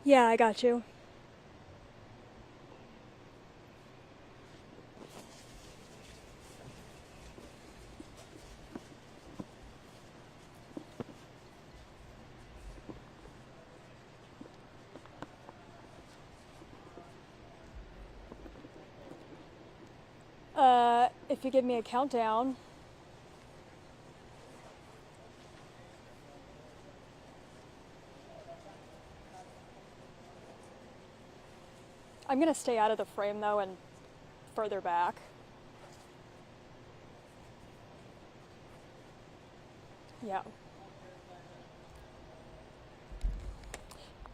Yeah, I got you. If you give me a countdown. I'm gonna stay out of the frame though and further back. Yeah.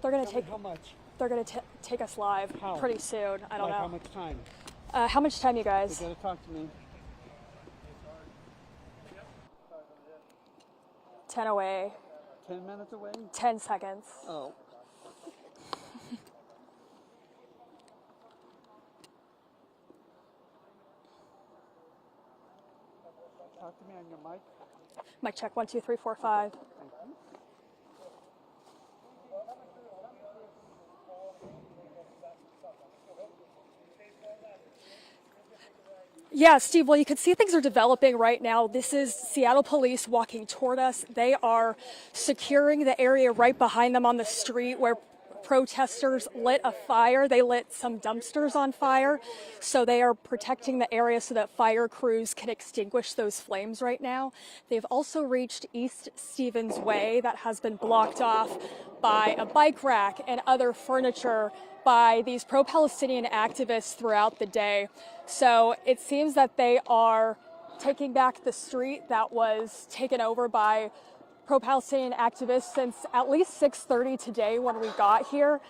They're gonna take. How much? They're gonna take us live How? pretty soon. I don't Like know. how much time? How much time, you guys? They gotta talk to me. 10 away. 10 minutes away? 10 seconds. Oh. Talk to me on your mic. Mic check. 1, 2, 3, 4, 5. Thank you. Yeah, Steve, well, you can see things are developing right now. This is Seattle police walking toward us. They are securing the area right behind them on the street where protesters lit a fire. They lit some dumpsters on fire. So they are protecting the area so that fire crews can extinguish those flames right now. They've also reached East Stevens Way that has been blocked off by a bike rack and other furniture by these pro-Palestinian activists throughout the day. So it seems that they are taking back the street that was taken over by pro-Palestinian activists since at least 6:30 today when we got here.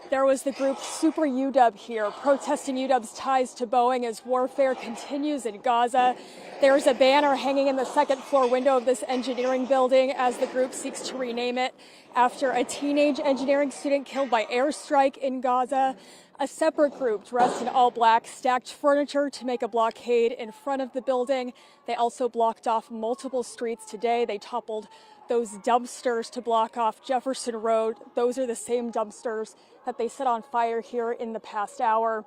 There was the group Super UW here protesting UW's ties to Boeing as warfare continues in Gaza. There's a banner hanging in the second floor window of this engineering building as the group seeks to rename it after a teenage engineering student killed by airstrike in Gaza. A separate group dressed in all black stacked furniture to make a blockade in front of the building. They also blocked off multiple streets today. They toppled those dumpsters to block off Jefferson Road. Those are the same dumpsters that they set on fire here in the past hour.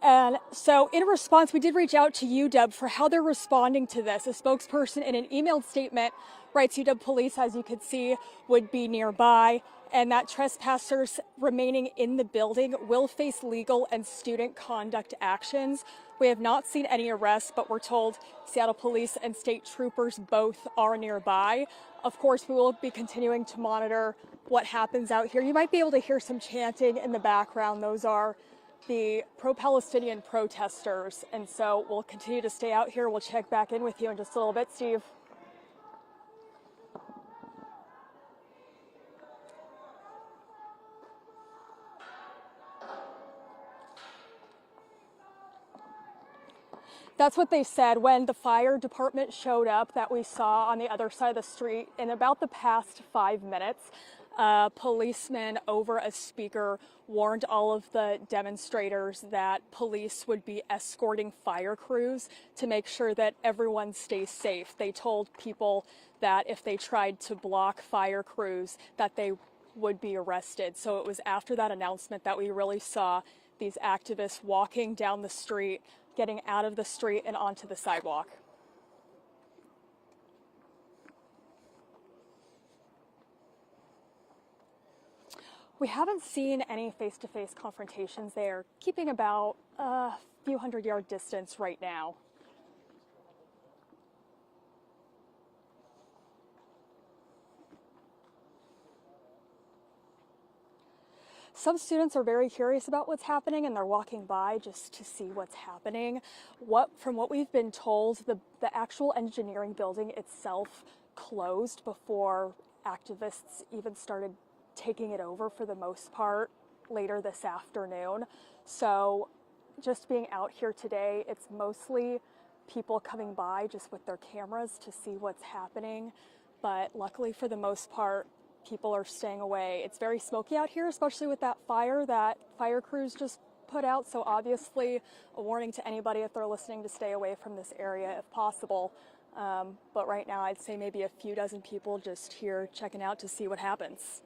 And so in response, we did reach out to UW for how they're responding to this. A spokesperson in an emailed statement writes UW police, as you could see, would be nearby, and that trespassers remaining in the building will face legal and student conduct actions. We have not seen any arrests, but we're told Seattle police and state troopers both are nearby. Of course, we will be continuing to monitor what happens out here. You might be able to hear some chanting in the background. Those are the pro-Palestinian protesters. And so we'll continue to stay out here. We'll check back in with you in just a little bit, Steve. That's what they said when the fire department showed up that we saw on the other side of the street. In about the past 5 minutes, a policeman over a speaker warned all of the demonstrators that police would be escorting fire crews to make sure that everyone stays safe. They told people that if they tried to block fire crews, that they would be arrested. So it was after that announcement that we really saw these activists walking down the street, getting out of the street and onto the sidewalk. We haven't seen any face-to-face confrontations there, keeping about a few hundred-yard distance right now. Some students are very curious about what's happening and they're walking by just to see what's happening. From what we've been told, the actual engineering building itself closed before activists even started taking it over for the most part later this afternoon. So just being out here today, it's mostly people coming by just with their cameras to see what's happening. But luckily for the most part, people are staying away. It's very smoky out here, especially with that fire crews just put out. So obviously a warning to anybody if they're listening to stay away from this area if possible. But right now I'd say maybe a few dozen people just here checking out to see what happens.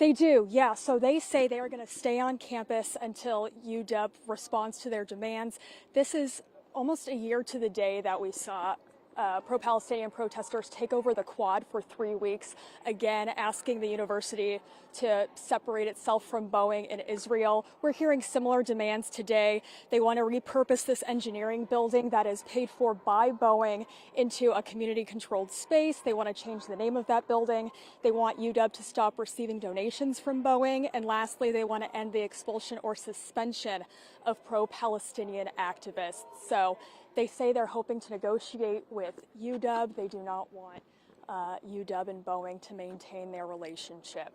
They do, yeah. So they say they are going to stay on campus until UW responds to their demands. This is almost a year to the day that we saw pro-Palestinian protesters take over the Quad for 3 weeks, again asking the university to separate itself from Boeing in Israel. We're hearing similar demands today. They want to repurpose this engineering building that is paid for by Boeing into a community-controlled space. They want to change the name of that building. They want UW to stop receiving donations from Boeing. And lastly, they want to end the expulsion or suspension of pro-Palestinian activists. So they say they're hoping to negotiate with UW. They do not want UW and Boeing to maintain their relationship.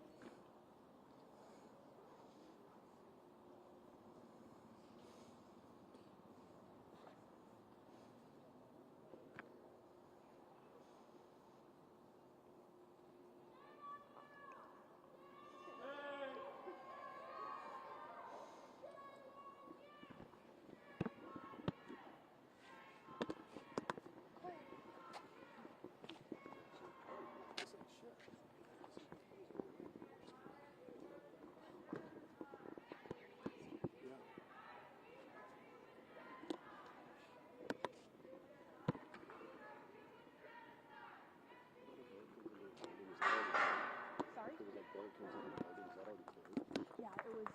Yeah, it was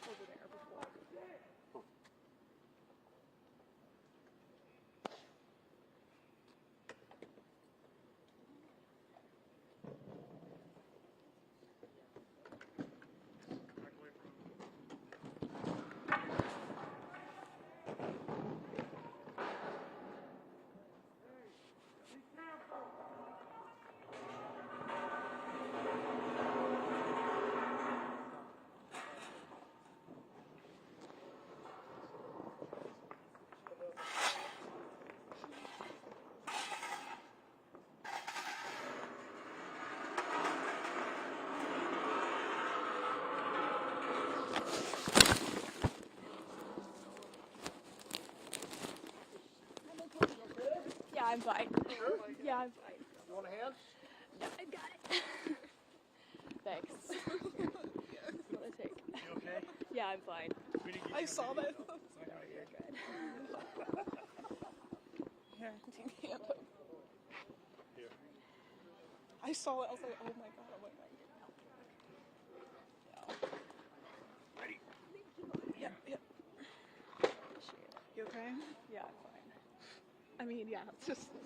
over there before. Yeah, I'm fine. Yeah, I'm fine. You want a hand? No, I got it. Thanks. What a take. You okay? Yeah, I'm fine. I saw that. No, you're good. Here, take the hand up. Here. I saw it. I was like, oh my god. I'm like, Ready? yeah, yeah. Appreciate it. You okay? Yeah, I'm fine. I mean, yeah, it's just. I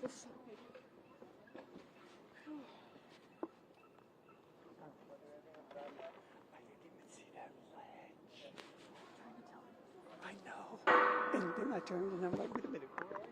didn't even see that ledge. I know. And then I turned and I'm like, wait a minute, where are you?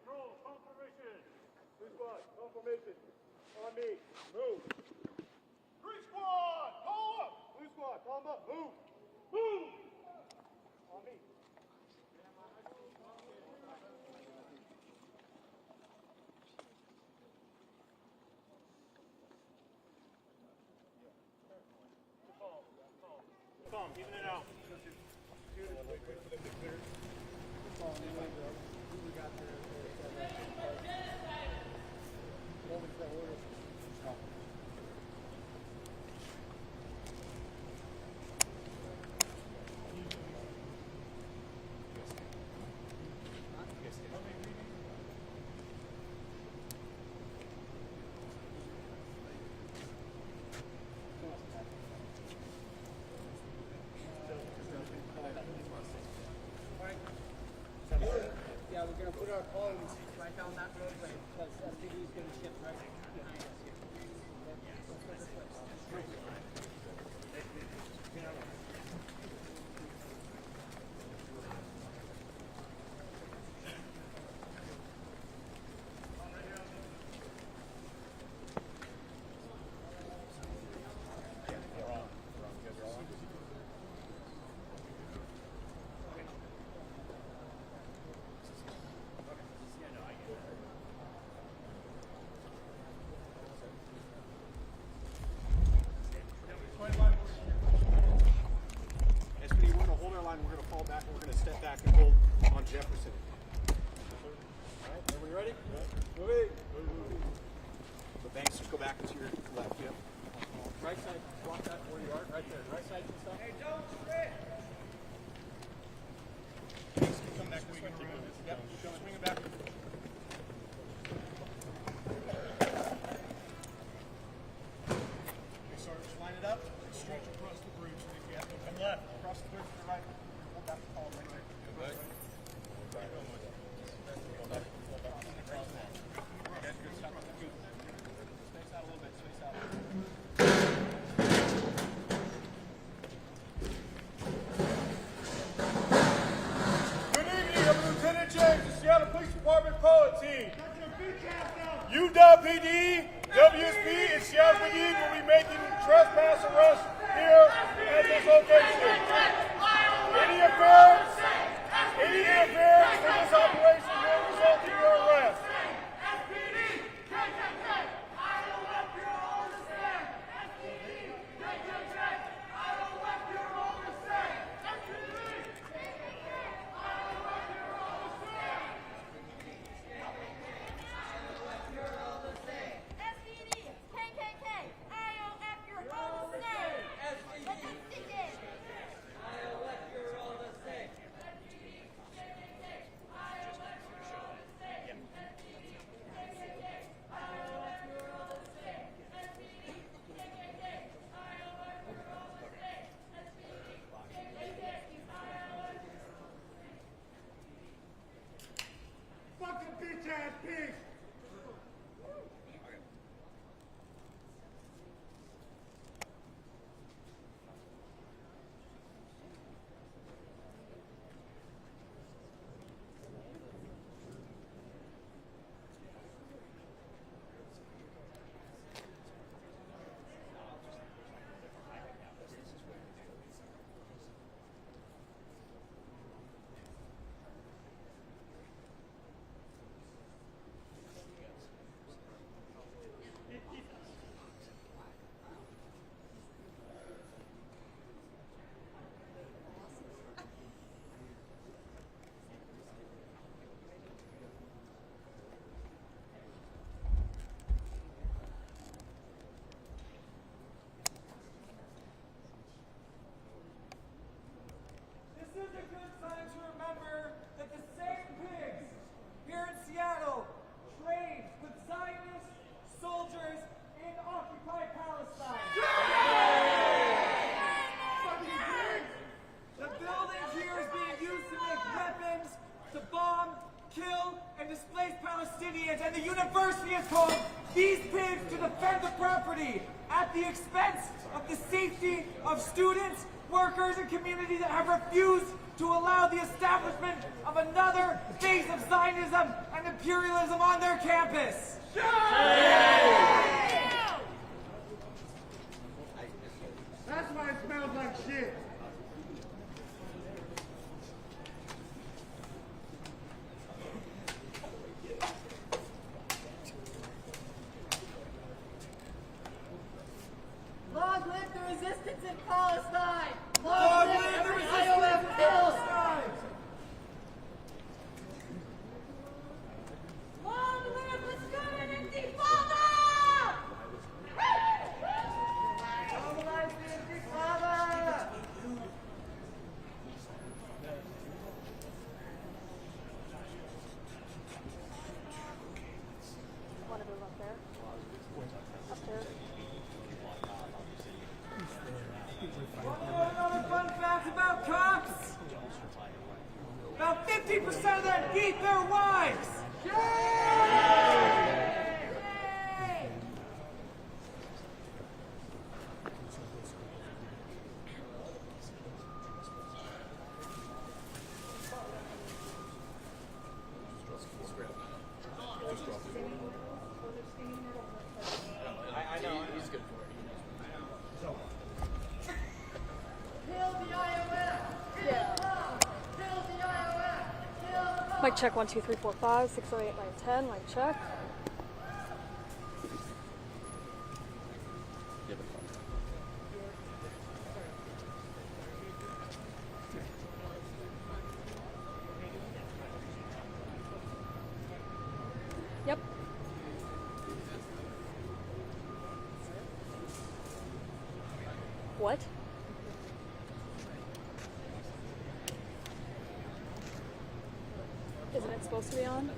Control, confirmation. Blue squad, confirmation. On me, move. Green squad, call up. Blue squad, calm up, move. Move. On me. Calm, even it out. Yeah, we're going to put our clothes right down that roadway because STD is going to ship right behind. right side. Block that where you are. Right there. Right side. Stop. Hey, don't switch. Come back this way. Keep moving. Yep. Keep going. Swing it back. Okay, Sarge, line it up. Stretch across the bridge. And left. Across the bridge to the right. Hold that column right there. Good. UWPD, WSP, and Seattle PD will be making trespass arrests here at this location. Any interference in this operation will result in your arrest. This is a good time to remember that the same pigs here in Seattle trained with Zionist soldiers in occupied Palestine. The building here is being used to make weapons, to bomb, kill, and displace Palestinians, and the university has told these pigs to defend the property at the expense of the safety of students, workers, and communities that have refused to allow the establishment of another phase of Zionism and imperialism on their campus. That's why it smells like shit. Long live the resistance in Palestine! Long live the resistance in Palestine! Long live the student intifada! Long live the intifada! Want to move up there? Up there. Another fun fact about cops. About 50% of them beat their wives. Kill the IOF! Kill Trump! Kill the IOF! Kill Trump! Mic check 1 2 3 4 5 6 7 8 9 10. Mic check. Yep. What? Isn't it supposed to be on?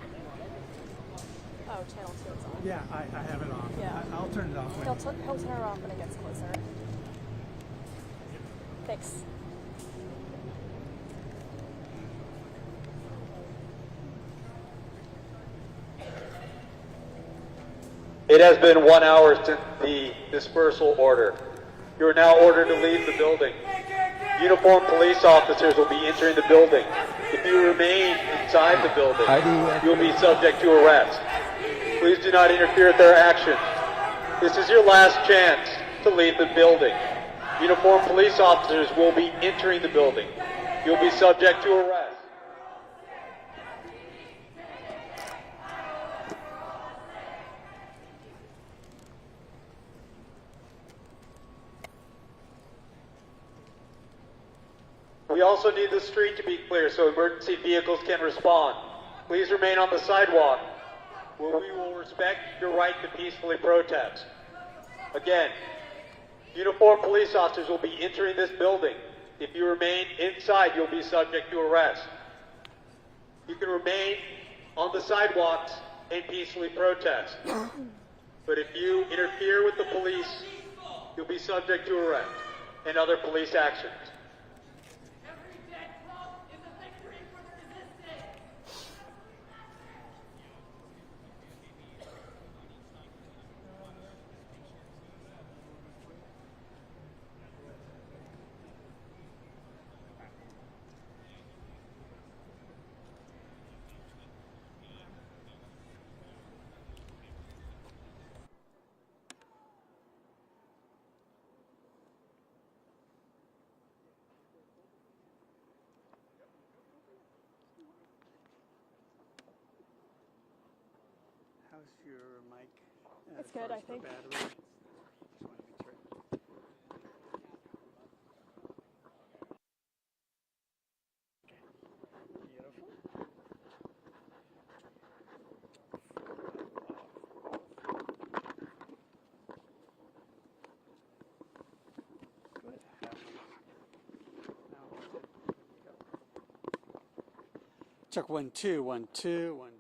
Oh, channel 2 is on. Yeah, I have it on. Yeah. I'll turn it off. He'll turn it off when it gets closer. Thanks. It has been 1 hour since the dispersal order. You are now ordered to leave the building. Uniformed police officers will be entering the building. If you remain inside the building, you will be subject to arrest. Please do not interfere with their actions. This is your last chance to leave the building. Uniformed police officers will be entering the building. You will be subject to arrest. We also need the street to be clear so emergency vehicles can respond. Please remain on the sidewalk, where we will respect your right to peacefully protest. Again, uniformed police officers will be entering this building. If you remain inside, you'll be subject to arrest. You can remain on the sidewalks and peacefully protest. But if you interfere with the police, you'll be subject to arrest and other police actions. How's your mic? It's as good, far I as the think. battery? Just want to make sure. Beautiful. Good. Now, go. Check 1 2 1 2 1